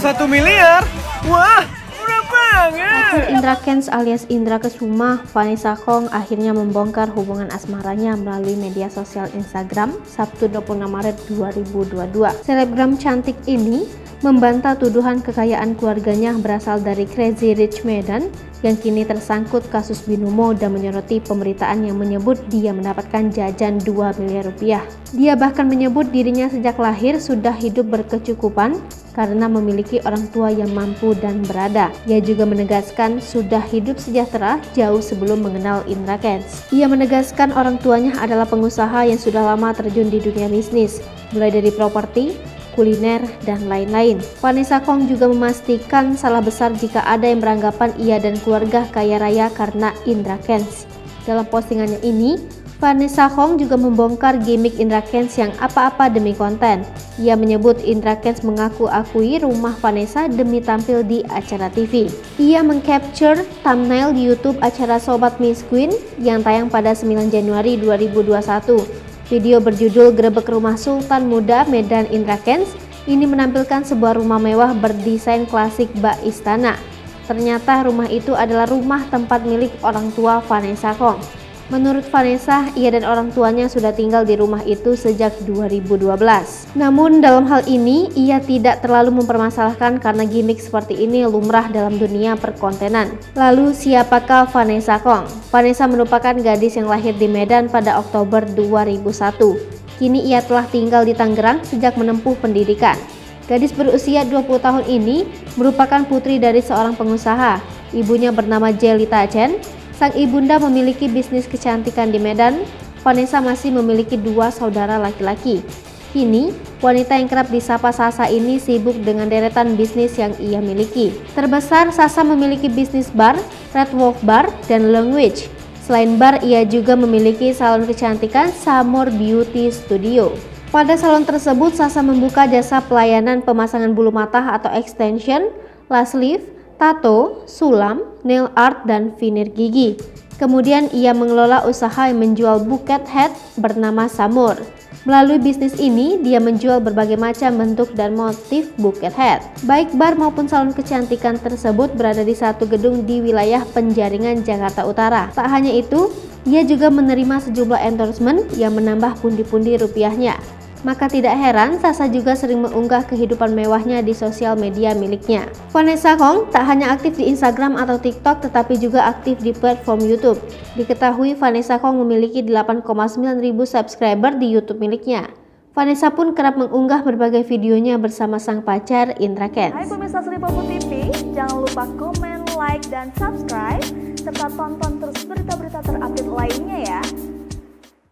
1 miliar? Wah, murah banget. Akun Indra Kents alias Indra Kesuma, Vanessa Kong akhirnya membongkar hubungan asmaranya melalui media sosial Instagram Sabtu 26 Maret 2022. Selebgram cantik ini membantah tuduhan kekayaan keluarganya berasal dari Crazy Rich Medan yang kini tersangkut kasus binomo dan menyoroti pemberitaan yang menyebut dia mendapatkan jajan 2 miliar rupiah. Dia bahkan menyebut dirinya sejak lahir sudah hidup berkecukupan karena memiliki orang tua yang mampu dan berada. Ia juga menegaskan sudah hidup sejahtera jauh sebelum mengenal Indra Kents. Ia menegaskan orang tuanya adalah pengusaha yang sudah lama terjun di dunia bisnis, mulai dari properti, kuliner, dan lain-lain. Vanessa Kong juga memastikan salah besar jika ada yang beranggapan ia dan keluarga kaya raya karena Indra Kents. Dalam postingannya ini, Vanessa Kong juga membongkar gimmick Indra Kents yang apa-apa demi konten. Ia menyebut Indra Kents mengaku-akui rumah Vanessa demi tampil di acara TV. Ia mengcapture thumbnail di YouTube acara Sobat Miss Queen yang tayang pada 9 Januari 2021. Video berjudul Grebek Rumah Sultan Muda Medan Indra Kents ini menampilkan sebuah rumah mewah berdesain klasik bak istana. Ternyata rumah itu adalah rumah tempat milik orang tua Vanessa Kong. Menurut Vanessa, ia dan orang tuanya sudah tinggal di rumah itu sejak 2012. Namun dalam hal ini, ia tidak terlalu mempermasalahkan karena gimmick seperti ini lumrah dalam dunia perkontenan. Lalu siapakah Vanessa Kong? Vanessa merupakan gadis yang lahir di Medan pada Oktober 2001. Kini ia telah tinggal di Tangerang sejak menempuh pendidikan. Gadis berusia 20 tahun ini merupakan putri dari seorang pengusaha. Ibunya bernama Jelita Chen. Sang ibunda memiliki bisnis kecantikan di Medan. Vanessa masih memiliki 2 saudara laki-laki. Kini, wanita yang kerap disapa Sasa ini sibuk dengan deretan bisnis yang ia miliki. Terbesar, Sasa memiliki bisnis bar, Red Wolf Bar, dan Language. Selain bar, ia juga memiliki salon kecantikan Samor Beauty Studio. Pada salon tersebut, Sasa membuka jasa pelayanan pemasangan bulu mata atau extension, lash lift, tato, sulam, nail art, dan veneer gigi. Kemudian ia mengelola usaha yang menjual bucket hat bernama Samur. Melalui bisnis ini, dia menjual berbagai macam bentuk dan motif bucket hat. Baik bar maupun salon kecantikan tersebut berada di satu gedung di wilayah Penjaringan, Jakarta Utara. Tak hanya itu, ia juga menerima sejumlah endorsement yang menambah pundi-pundi rupiahnya. Maka tidak heran Sasa juga sering mengunggah kehidupan mewahnya di sosial media miliknya. Vanessa Kong tak hanya aktif di Instagram atau TikTok tetapi juga aktif di platform YouTube. Diketahui Vanessa Kong memiliki 8,9 ribu subscriber di YouTube miliknya. Vanessa pun kerap mengunggah berbagai videonya bersama sang pacar Indra Kents. Hai pemirsa Sri Popo TV, jangan lupa komen, like, dan subscribe serta tonton terus berita-berita terupdate lainnya ya.